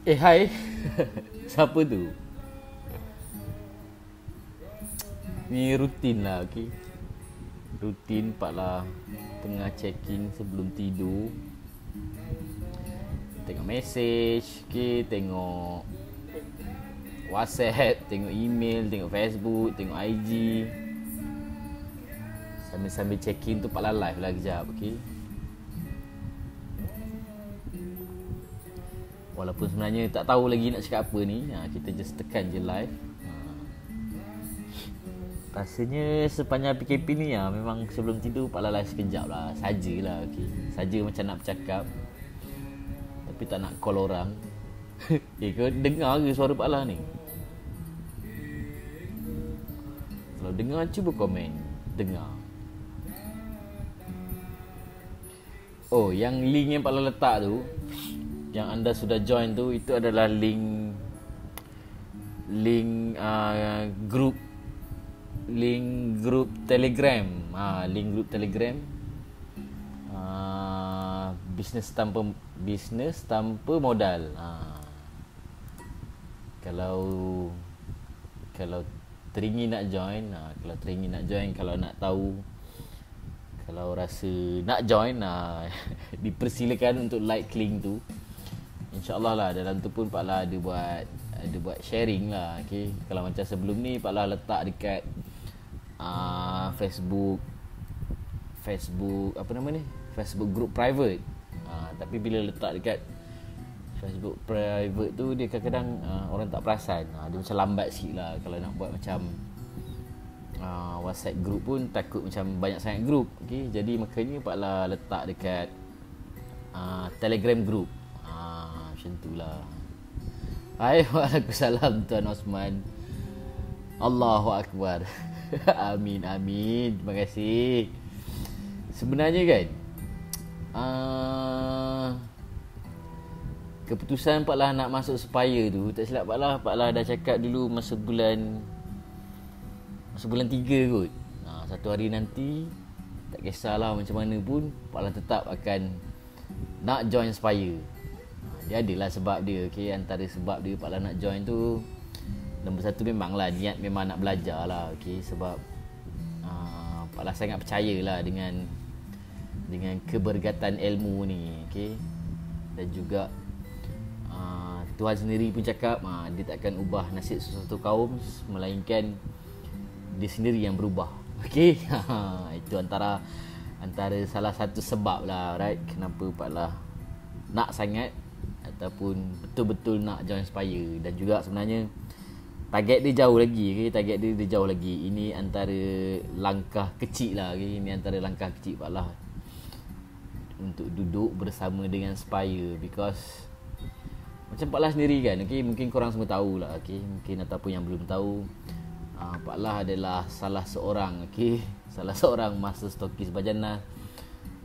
Hai. Siapa tu? Ni rutin lah, okay. Rutin Pak lah tengah check-in sebelum tidur. Tengok mesej, okay. Tengok WhatsApp, tengok email, tengok Facebook, tengok IG. Sambil-sambil check-in tu Pak lah live lah kejap, okay. Walaupun sebenarnya tak tahu lagi nak cakap apa ni, kita just tekan je live. Rasanya sepanjang PKP ni memang sebelum tidur Pak Lalai sekejap lah. Sajalah, okay. Saja macam nak bercakap, tapi tak nak call orang. Kau dengar ke suara Pak Lah ni? Kalau dengar cuba komen. Dengar. Oh, yang link yang Pak Lah letak tu, yang anda sudah join tu, itu adalah link group Telegram. Link group Telegram. Bisnes tanpa modal. Kalau teringin nak join, kalau nak tahu, kalau rasa nak join, dipersilakan untuk like link tu. InsyaAllah lah dalam tu pun Pak Lah ada buat sharing lah, okay. Kalau macam sebelum ni Pak Lah letak dekat Facebook apa nama ni, Facebook group private. Tapi bila letak dekat Facebook private tu, dia kadang-kadang orang tak perasan. Dia macam lambat sikit lah. Kalau nak buat macam WhatsApp group pun takut macam banyak sangat group, okay. Jadi makanya Pak Lah letak dekat Telegram group. Macam tu lah. Hai, waalaikumsalam Tuan Osman. Allahu Akbar. Amin. Terima kasih. Sebenarnya kan, keputusan Pak Lah nak masuk Spire tu, tak silap Pak Lah dah cakap dulu masa bulan 3 kot. Satu hari nanti, tak kisahlah macam mana pun, Pak Lah tetap akan nak join Spire. Dia adalah sebab dia, okay. Antara sebab dia Pak Lah nak join tu, nombor satu memanglah niat memang nak belajar lah, okay. Sebab Pak Lah sangat percaya lah dengan keberkatan ilmu ni, okay. Dan juga Tuhan sendiri pun cakap dia takkan ubah nasib sesuatu kaum melainkan dia sendiri yang berubah, okay. Itu antara salah satu sebab lah, right, kenapa Pak Lah nak sangat ataupun betul-betul nak join Spire. Dan juga sebenarnya target dia jauh lagi, okay? Target dia jauh lagi. Ini antara langkah kecil lah, okay? Ini antara langkah kecil Pak Lah untuk duduk bersama dengan Spire. Because macam Pak Lah sendiri kan, okay? Mungkin korang semua tahulah, okay? Mungkin ataupun yang belum tahu, Pak Lah adalah salah seorang master stokis Bajanas.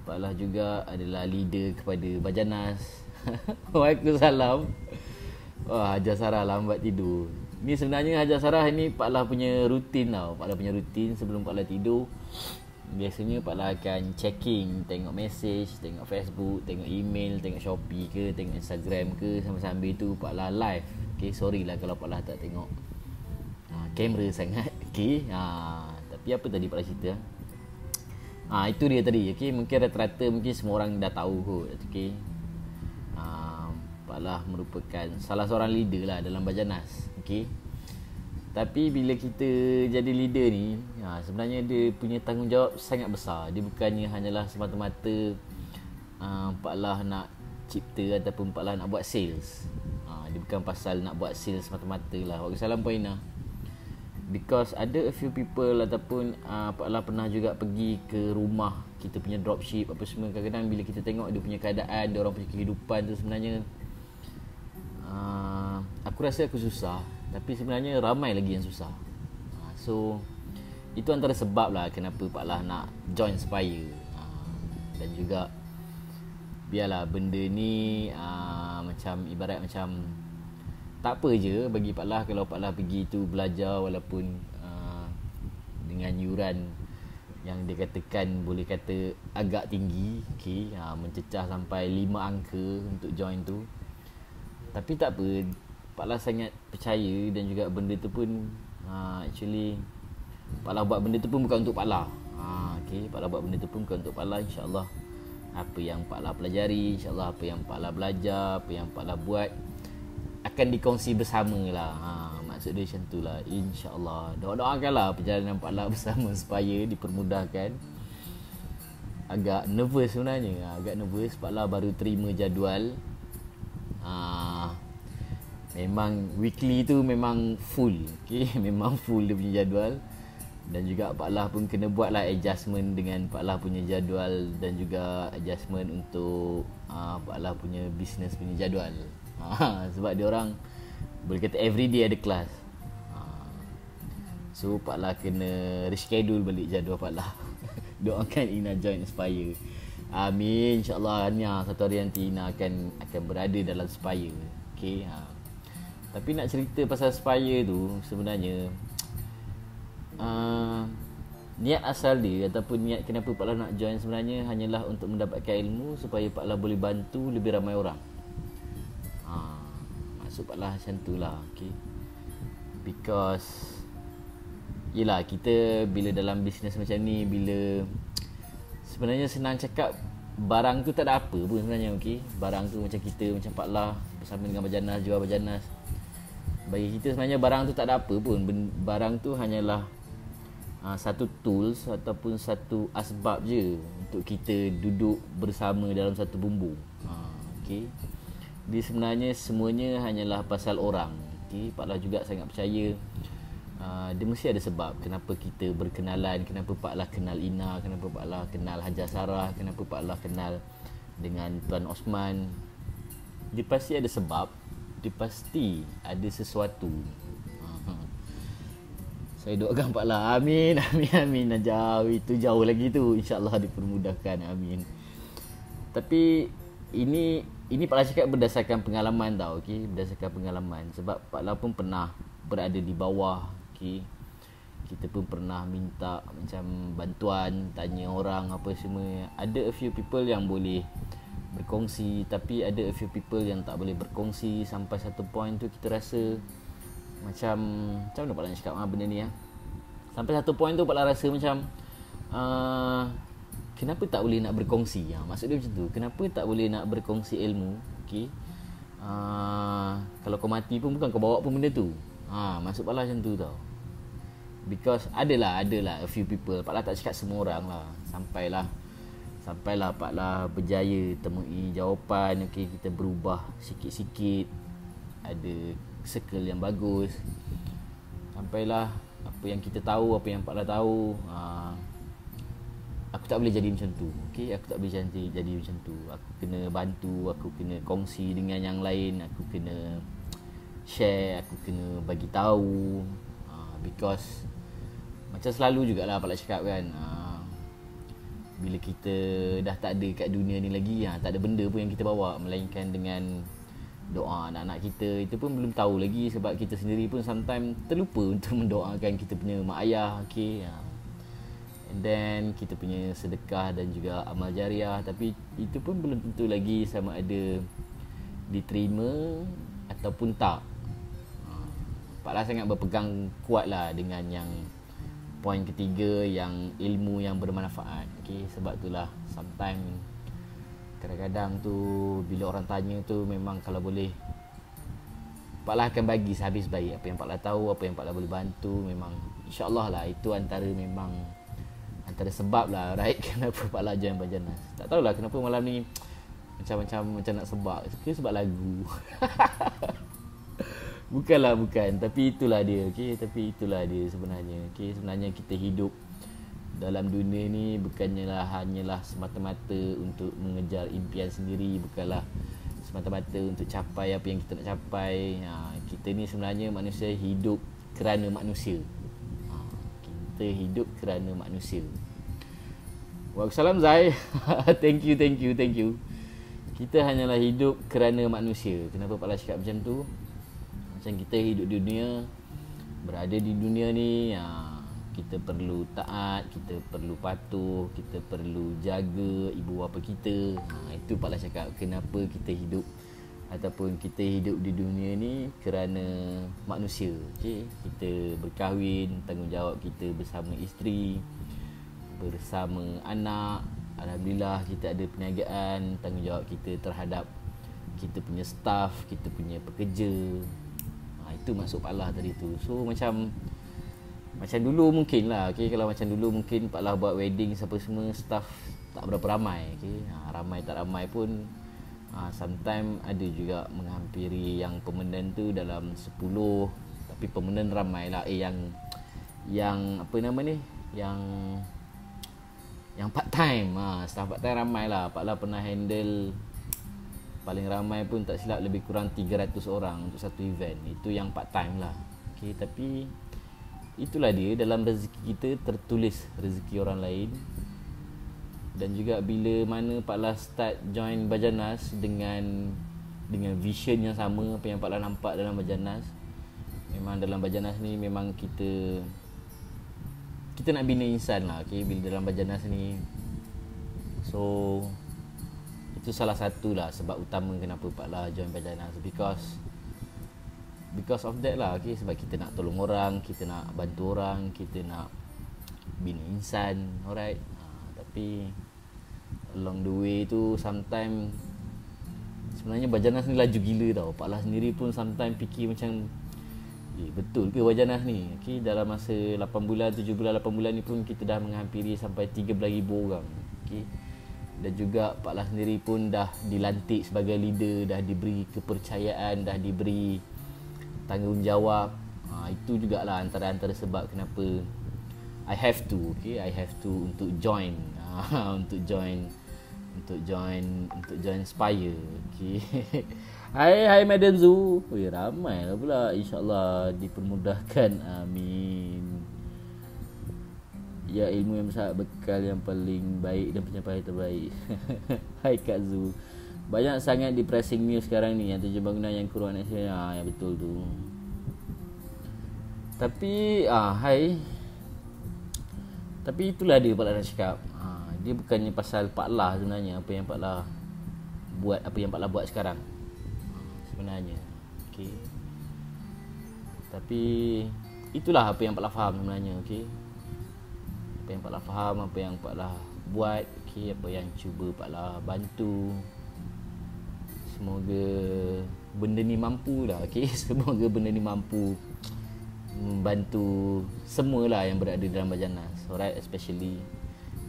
Pak Lah juga adalah leader kepada Bajanas. Waalaikumsalam. Wah, Hajar Sarah lambat tidur. Ni sebenarnya Hajar Sarah ni Pak Lah punya rutin tau. Pak Lah punya rutin sebelum Pak Lah tidur, biasanya Pak Lah akan checking, tengok mesej, tengok Facebook, tengok email, tengok Shopee ke, tengok Instagram ke. Sambil-sambil tu Pak Lah live, okay. Sorry lah kalau Pak Lah tak tengok kamera sangat, okay. Tapi apa tadi Pak Lah cerita? Itu dia tadi, okay. Mungkin rata-rata mungkin semua orang dah tahu kot, okay. Pak Lah merupakan salah seorang leader lah dalam Bajanas, okay. Tapi bila kita jadi leader ni, sebenarnya dia punya tanggungjawab sangat besar. Dia bukannya hanyalah semata-mata Pak Lah nak cipta ataupun Pak Lah nak buat sales. Dia bukan pasal nak buat sales semata-mata lah. Waalaikumsalam Poina. Because ada a few people ataupun Pak Lah pernah juga pergi ke rumah kita punya dropship apa semua. Kadang-kadang bila kita tengok dia punya keadaan, dia orang punya kehidupan tu, sebenarnya aku rasa aku susah, tapi sebenarnya ramai lagi yang susah. So itu antara sebab lah kenapa Pak Lah nak join Spire. Dan juga biarlah benda ni macam ibarat macam tak apa je bagi Pak Lah kalau Pak Lah pergi tu belajar, walaupun dengan yuran yang dikatakan boleh kata agak tinggi, okay, mencecah sampai 5 angka untuk join tu. Tapi tak apa, Pak Lah sangat percaya dan juga benda tu pun actually Pak Lah buat benda tu pun bukan untuk Pak Lah. Okay, Pak Lah buat benda tu pun bukan untuk Pak Lah. InsyaAllah apa yang Pak Lah pelajari, InsyaAllah apa yang Pak Lah belajar, apa yang Pak Lah buat akan dikongsi bersama lah. Maksud dia macam tu lah, InsyaAllah. Doakan lah perjalanan Pak Lah bersama supaya dipermudahkan. Agak nervous sebenarnya, agak nervous. Pak Lah baru terima jadual. Memang weekly tu memang full, okay? Memang full dia punya jadual. Dan juga Pak Lah pun kena buat lah adjustment dengan Pak Lah punya jadual, dan juga adjustment untuk Pak Lah punya business punya jadual. Sebab dia orang boleh kata everyday ada kelas. So Pak Lah kena reschedule balik jadual Pak Lah. Doakan Ina join Aspire. Amin, insyaAllah. Hanya satu hari nanti Ina akan berada dalam Aspire. Okay. Tapi nak cerita pasal Aspire tu, sebenarnya niat asal dia ataupun niat kenapa Pak Lah nak join sebenarnya hanyalah untuk mendapatkan ilmu supaya Pak Lah boleh bantu lebih ramai orang. Maksud Pak Lah macam tu lah. Okay. Because yelah, kita bila dalam bisnes macam ni, bila sebenarnya senang cakap, barang tu tak ada apa pun sebenarnya. Okay. Barang tu macam kita, macam Pak Lah bersama dengan Bajanas, jual Bajanas. Bagi kita sebenarnya barang tu tak ada apa pun. Barang tu hanyalah satu tools ataupun satu asbab je untuk kita duduk bersama dalam satu bumbung. Okay. Dia sebenarnya semuanya hanyalah pasal orang. Okay. Pak Lah juga sangat percaya dia mesti ada sebab kenapa kita berkenalan, kenapa Pak Lah kenal Ina, kenapa Pak Lah kenal Hajar Sarah, kenapa Pak Lah kenal dengan Tuan Osman. Dia pasti ada sebab, dia pasti ada sesuatu. Saya doakan Pak Lah, amin, amin, amin. Jauh, itu jauh lagi tu, InsyaAllah dipermudahkan, amin. Tapi ini Pak Lah cakap berdasarkan pengalaman tau, okay? Berdasarkan pengalaman. Sebab Pak Lah pun pernah berada di bawah, okay? Kita pun pernah minta macam bantuan, tanya orang apa semua. Ada a few people yang boleh berkongsi, tapi ada a few people yang tak boleh berkongsi. Sampai satu point tu kita rasa macam mana Pak Lah nak cakap benda ni Sampai satu point tu Pak Lah rasa macam kenapa tak boleh nak berkongsi? Maksud dia macam tu, kenapa tak boleh nak berkongsi ilmu? Okay. Kalau kau mati pun bukan kau bawa pun benda tu. Maksud Pak Lah macam tu tau. Because adalah a few people, Pak Lah tak cakap semua orang lah. Sampailah Pak Lah berjaya temui jawapan. Okay, kita berubah sikit-sikit, ada circle yang bagus. Sampailah apa yang kita tahu, apa yang Pak Lah tahu, aku tak boleh jadi macam tu. Okay, aku tak boleh jadi macam tu. Aku kena bantu, aku kena kongsi dengan yang lain, aku kena share, aku kena bagi tahu. Because macam selalu jugalah Pak Lah cakap kan, bila kita dah tak ada kat dunia ni lagi, tak ada benda pun yang kita bawa melainkan dengan doa anak-anak kita. Itu pun belum tahu lagi, sebab kita sendiri pun sometimes terlupa untuk mendoakan kita punya mak ayah. Okay. And then kita punya sedekah dan juga amal jariah. Tapi itu pun belum tentu lagi sama ada diterima ataupun tak. Pak Lah sangat berpegang kuat lah dengan yang poin ketiga, yang ilmu yang bermanfaat. Okay. Sebab itulah sometimes kadang-kadang tu bila orang tanya tu, memang kalau boleh Pak Lah akan bagi sehabis baik apa yang Pak Lah tahu, apa yang Pak Lah boleh bantu. Memang insyaAllah lah, itu antara sebab lah, right? Kenapa Pak Lah join Bajanas. Tak tahulah kenapa malam ni macam nak sebab. Sebab lagu. Bukan. Tapi itulah dia. Okay? Tapi itulah dia sebenarnya. Okay? Sebenarnya kita hidup dalam dunia ni hanyalah semata-mata untuk mengejar impian sendiri, bukanlah semata-mata untuk capai apa yang kita nak capai. Kita ni sebenarnya manusia hidup kerana manusia. Kita hidup kerana manusia. Waalaikumsalam Zai. Thank you. Kita hanyalah hidup kerana manusia. Kenapa Pak Lah cakap macam tu? Macam kita hidup di dunia, berada di dunia ni, kita perlu taat, kita perlu patuh, kita perlu jaga ibu bapa kita. Itu Pak Lah cakap kenapa kita hidup ataupun kita hidup di dunia ni kerana manusia. Okay? Kita berkahwin, tanggungjawab kita bersama isteri, bersama anak. Alhamdulillah kita ada perniagaan, tanggungjawab kita terhadap kita punya staff, kita punya pekerja. Itu maksud Pak Allah tadi tu. So macam dulu mungkin lah, okay? Kalau macam dulu mungkin Pak Allah buat wedding siapa semua, staff tak berapa ramai, okay? Ramai tak ramai pun sometimes ada juga menghampiri yang permanent tu dalam 10, tapi permanent ramai lah. Yang apa nama ni, yang part time, staff part time ramai lah. Pak Allah pernah handle paling ramai pun tak silap lebih kurang 300 orang untuk satu event. Itu yang part time lah, okay? Tapi itulah dia, dalam rezeki kita tertulis rezeki orang lain. Dan juga bila mana Pak Lah start join Bajanas dengan vision yang sama apa yang Pak Lah nampak dalam Bajanas. Memang dalam Bajanas ni memang kita nak bina insan lah, okay? Bila dalam Bajanas ni, so itu salah satu lah sebab utama kenapa Pak Lah join Bajanas. Because of that lah, okay? Sebab kita nak tolong orang, kita nak bantu orang, kita nak bina insan, alright. Tapi along the way tu sometimes sebenarnya Bajanas ni laju gila tau. Pak Lah sendiri pun sometimes fikir macam betul ke Bajanas ni, okay? Dalam masa 8 bulan, 7 bulan, 8 bulan ni pun kita dah menghampiri sampai 13,000 orang, okay? Dan juga Pak Lah sendiri pun dah dilantik sebagai leader, dah diberi kepercayaan, dah diberi tanggungjawab. Itu jugalah antara sebab kenapa I have to untuk join Spire, okay? Hai Madam Zu. Ramai lah pula, insyaAllah dipermudahkan, amin. Ya, ilmu yang besar, bekal yang paling baik dan pencapaian terbaik. Hai Kak Zu. Banyak sangat depressing news sekarang ni, yang tujuan bangunan yang kurang nasional. Yang betul tu. Tapi Tapi itulah dia Pak Lah nak cakap. Dia bukannya pasal Pak Lah sebenarnya, apa yang Pak Lah buat sekarang sebenarnya, okay? Tapi itulah apa yang Pak Lah faham sebenarnya, okay? Apa yang Pak Lah faham, apa yang Pak Lah buat, okay? Apa yang cuba Pak Lah bantu. Semoga benda ni mampu lah, okay? Semoga benda ni mampu membantu semualah yang berada dalam Bajanas, alright? Especially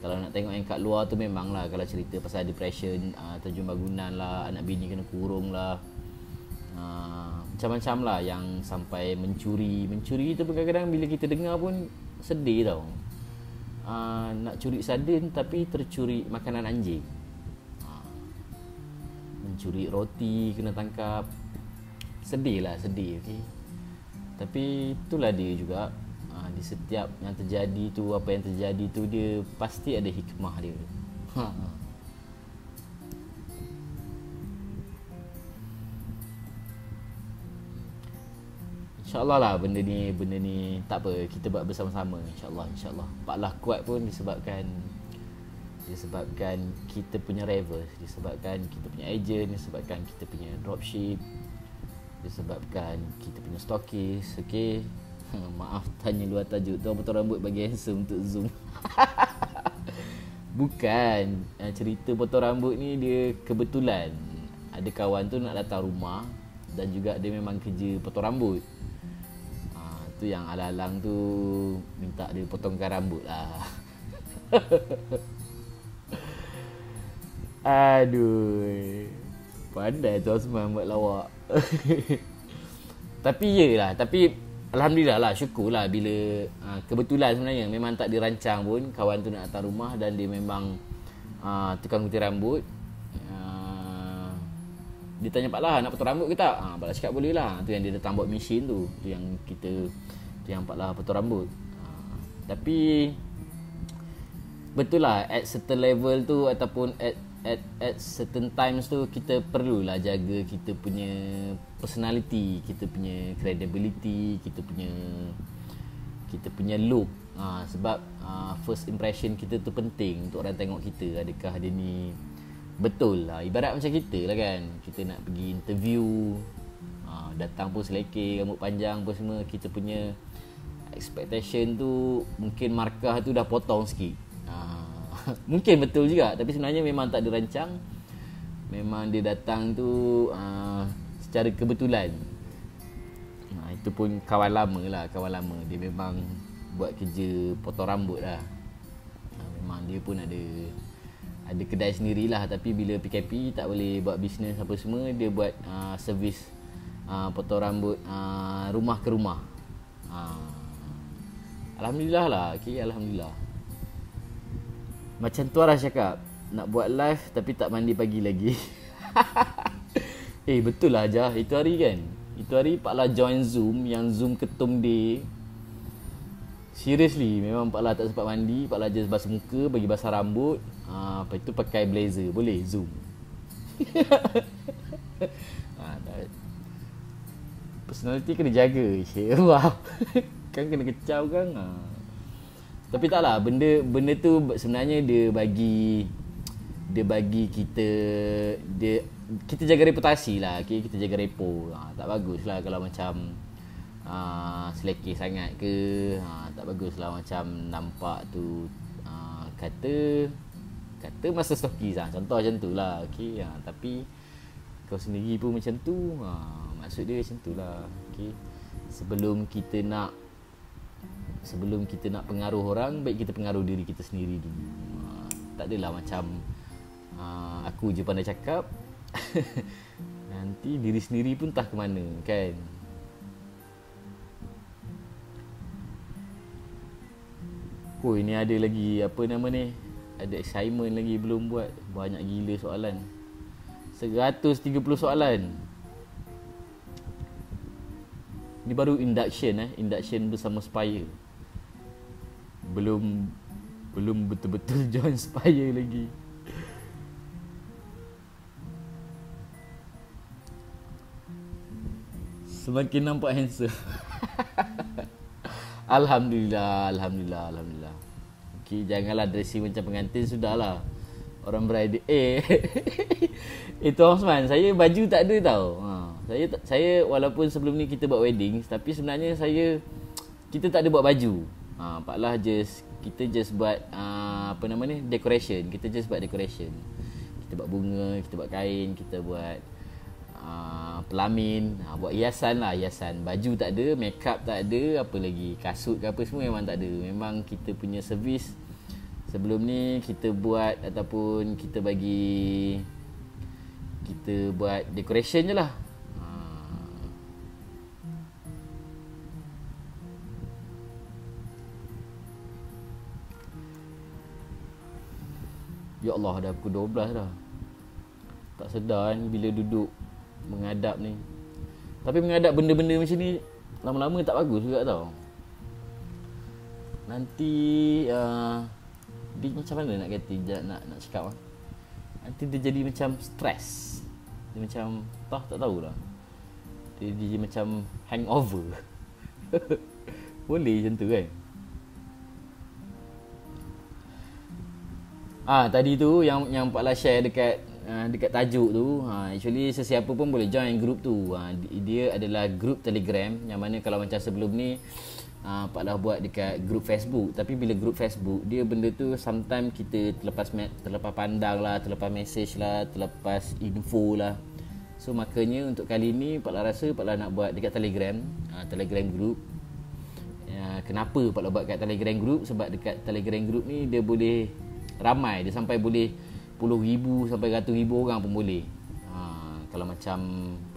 kalau nak tengok yang kat luar tu, memang lah kalau cerita pasal depression, terjun bangunan lah, anak bini kena kurung lah, macam-macam lah yang sampai mencuri tu pun kadang-kadang bila kita dengar pun sedih tau. Nak curi sardin tapi tercuri makanan anjing, mencuri roti kena tangkap, sedih, okay? Tapi itulah dia juga, di setiap yang terjadi tu, apa yang terjadi tu, dia pasti ada hikmah dia. InsyaAllah lah benda ni tak apa, kita buat bersama-sama, insyaAllah. Pak Lah kuat pun disebabkan kita punya ravers, disebabkan kita punya agent, disebabkan kita punya dropship, disebabkan kita punya stockist, okay? Maaf tanya luar tajuk, tuan potong rambut bagi handsome untuk Zoom. Bukan, cerita potong rambut ni dia kebetulan ada kawan tu nak datang rumah, dan juga dia memang kerja potong rambut. Tu yang alang-alang tu minta dia potongkan rambut lah. Aduh, pandai tu Osman buat lawak. Tapi Alhamdulillah lah, syukurlah bila kebetulan sebenarnya memang tak dirancang pun kawan tu nak datang rumah, dan dia memang tukang gunting rambut. Dia tanya Pak Lah nak potong rambut ke tak? Pak Lah cakap boleh lah. Tu yang dia datang bawa mesin tu, tu yang Pak Lah potong rambut. Tapi betul lah, at certain level tu ataupun at certain times tu, kita perlulah jaga kita punya personality, kita punya credibility, kita punya look. Sebab first impression kita tu penting untuk orang tengok kita. Adakah dia ni Betul lah, ibarat macam kita lah kan. Kita nak pergi interview, datang pun selekeh, rambut panjang pun semua. Kita punya expectation tu mungkin markah tu dah potong sikit. Mungkin betul juga, tapi sebenarnya memang tak dirancang. Memang dia datang tu secara kebetulan. Itu pun kawan lama lah, kawan lama. Dia memang buat kerja potong rambut lah. Memang dia pun ada kedai sendirilah, tapi bila PKP tak boleh buat bisnes apa semua, dia buat servis potong rambut rumah ke rumah. Alhamdulillah lah, okay, alhamdulillah. Macam Tuara cakap, nak buat live tapi tak mandi pagi lagi. Betul lah Jah, itu hari kan. Itu hari Pak La join Zoom, yang Zoom ketum day. Seriously, memang Pak La tak sempat mandi. Pak La just basuh muka, bagi basah rambut. Lepas tu pakai blazer, boleh Zoom. Personality kena jaga. Wow. Kan kena kecau kan. Tapi taklah, benda tu sebenarnya dia bagi kita, kita jaga reputasi lah, okay? Kita jaga repo. Tak bagus lah kalau macam selekeh sangat ke. Tak bagus lah macam nampak tu kata masa stokis lah. Contoh macam tu lah, okay? Tapi kau sendiri pun macam tu, maksud dia macam tu lah, okay? Sebelum kita nak pengaruh orang, baik kita pengaruh diri kita sendiri dulu. Tak adalah macam aku je pandai cakap. Nanti diri sendiri pun tak ke mana, kan? Ini ada lagi apa nama ni? Ada assignment lagi belum buat. Banyak gila soalan. 130 soalan. Ni baru induction induction bersama Spire. Belum betul-betul join Spire lagi. Semakin nampak handsome. Alhamdulillah. Okay, janganlah dressing macam pengantin, sudahlah. Orang bridal. Itu Osman, saya baju tak ada tau. Saya walaupun sebelum ni kita buat wedding, tapi sebenarnya kita tak ada buat baju. Pak Lah kita just buat apa nama ni, decoration. Kita just buat decoration. Kita buat bunga, kita buat kain, kita buat pelamin, buat hiasan. Baju tak ada, makeup tak ada, apa lagi, kasut ke apa semua memang tak ada. Memang kita punya servis sebelum ni kita buat, ataupun kita buat decoration je lah. Ya Allah, dah pukul 12 dah. Tak sedar ni bila duduk menghadap ni. Tapi menghadap benda-benda macam ni lama-lama tak bagus juga tau. Nanti dia macam mana nak kata, nak cakap nanti dia jadi macam stres. Dia macam tak tahulah. Dia jadi macam hangover. Boleh macam tu kan. Tadi tu yang Pak La share dekat tajuk tu, actually sesiapa pun boleh join group tu. Dia adalah group Telegram, yang mana kalau macam sebelum ni Pak La buat dekat group Facebook. Tapi bila group Facebook, dia benda tu sometimes kita terlepas pandang lah, terlepas message lah, terlepas info lah. So makanya untuk kali ni Pak La rasa Pak La nak buat dekat Telegram, Telegram group. Kenapa Pak La buat kat Telegram group? Sebab dekat Telegram group ni dia boleh ramai, dia sampai boleh puluh ribu sampai ratus ribu orang pun boleh. Kalau macam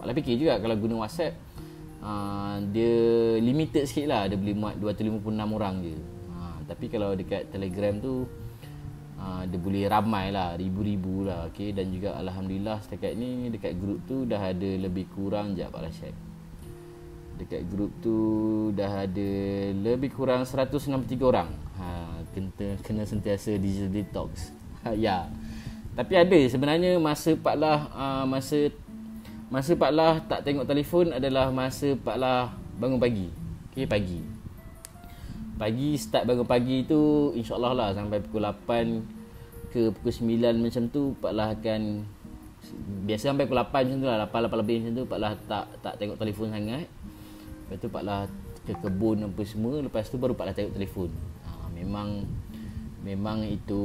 Pak La fikir juga, kalau guna WhatsApp dia limited sikit lah, dia boleh muat 256 orang je. Tapi kalau dekat Telegram tu dia boleh ramai lah, ribu-ribu lah, okay? Dan juga Alhamdulillah setakat ni dekat grup tu dah ada lebih kurang, sekejap Pak La check. Dekat grup tu dah ada lebih kurang 163 orang. Kena sentiasa digital detox. Ya. Tapi ada sebenarnya masa Pak La masa Pak La tak tengok telefon adalah masa Pak La bangun pagi. Okey, pagi start bangun pagi tu, insya-Allah lah sampai pukul 8 ke pukul 9 macam tu Pak Lah akan, biasa sampai pukul 8 macam tu lah, 8 lebih macam tu Pak Lah tak tengok telefon sangat. Lepas tu Pak Lah ke kebun apa semua, lepas tu baru Pak Lah tengok telefon. Memang itu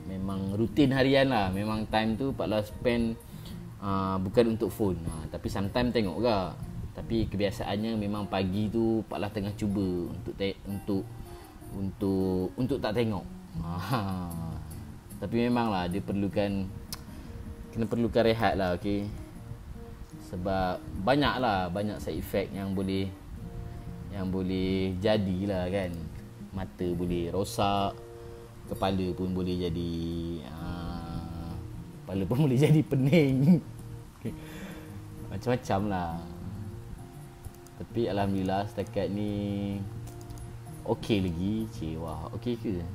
memang rutin harian lah. Memang time tu Pak Lah spend bukan untuk phone, tapi sometimes tengok juga. Tapi kebiasaannya memang pagi tu Pak Lah tengah cuba untuk tak tengok. Tapi memanglah dia kena perlukan rehat lah, okey. Sebab banyak side effect yang boleh jadilah kan. Mata boleh rosak, kepala pun boleh jadi pening. Macam-macam lah. Tapi alhamdulillah setakat ni okey lagi. Wah, okey ke?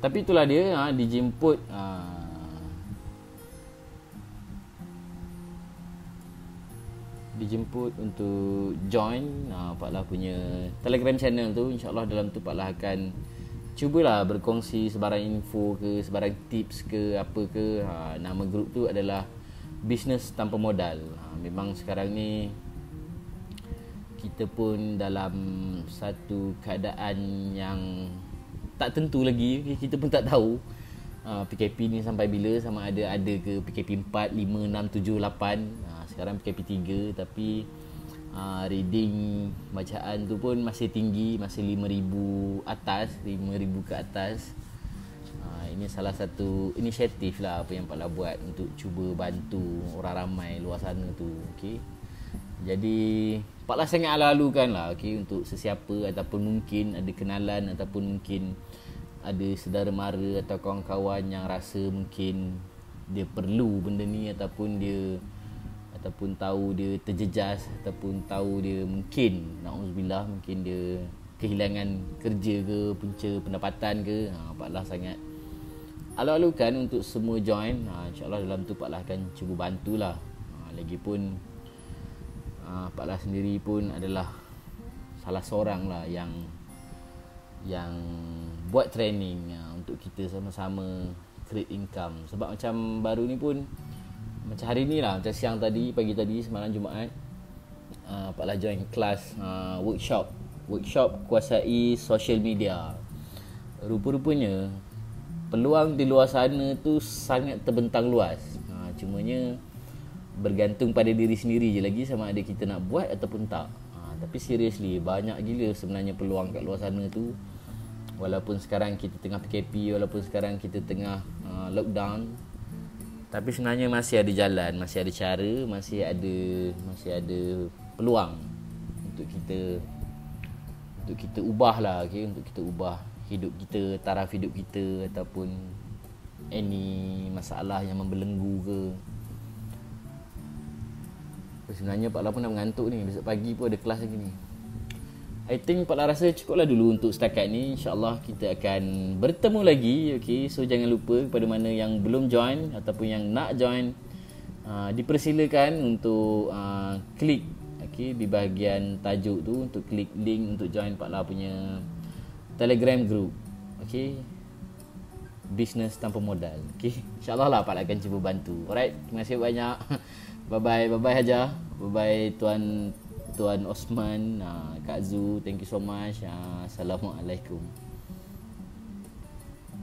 Tapi itulah dia, dijemput untuk join Pak Lah punya Telegram channel tu. InsyaAllah dalam tu Pak Lah akan cubalah berkongsi sebarang info ke, sebarang tips ke, apa ke. Nama grup tu adalah Bisnes Tanpa Modal. Memang sekarang ni kita pun dalam satu keadaan yang tak tentu lagi. Kita pun tak tahu PKP ni sampai bila, sama ada ke PKP 4, 5, 6, 7, 8. Sekarang PKP 3, tapi reading bacaan tu pun masih tinggi, masih 5,000 ke atas. Ini salah satu inisiatif lah apa yang Pak Lah buat untuk cuba bantu orang ramai luar sana tu, okey. Jadi Pak Lah sangat ala-alukan lah, okey, untuk sesiapa ataupun mungkin ada kenalan ataupun mungkin ada saudara mara atau kawan-kawan yang rasa mungkin dia perlu benda ni, ataupun tahu dia terjejas, ataupun tahu dia mungkin na'udzubillah, mungkin dia kehilangan kerja ke, punca pendapatan ke. Pak Lah sangat alu-alukan untuk semua join. InsyaAllah dalam tu Pak Lah akan cuba bantulah. Lagipun Pak Lah sendiri pun adalah salah seorang lah yang buat training untuk kita sama-sama create income. Sebab macam baru ni pun, macam hari ni lah, macam siang tadi, pagi tadi, semalam Jumaat, Pak Lah join kelas workshop kuasai social media. Rupa-rupanya peluang di luar sana tu sangat terbentang luas. Cumanya bergantung pada diri sendiri je lagi sama ada kita nak buat ataupun tak. Tapi seriously, banyak gila sebenarnya peluang kat luar sana tu. Walaupun sekarang kita tengah PKP, walaupun sekarang kita tengah lockdown, tapi sebenarnya masih ada jalan, masih ada cara, masih ada peluang untuk kita ubah lah, okay? Untuk kita ubah hidup kita, taraf hidup kita, ataupun any masalah yang membelenggu ke. Sebenarnya Pak Lah pun dah mengantuk ni, besok pagi pun ada kelas lagi ni. I think Pak Lah rasa cukuplah dulu untuk setakat ni. InsyaAllah kita akan bertemu lagi, okay? So jangan lupa kepada mana yang belum join ataupun yang nak join, dipersilakan untuk klik, okay, di bahagian tajuk tu, untuk klik link untuk join Pak Lah punya Telegram group, okay, Bisnes Tanpa Modal, okay. InsyaAllah lah Pak Lah akan cuba bantu. Alright, terima kasih banyak. Bye bye Hajar, bye Tuan Osman, Kak Zu, thank you so much. Assalamualaikum.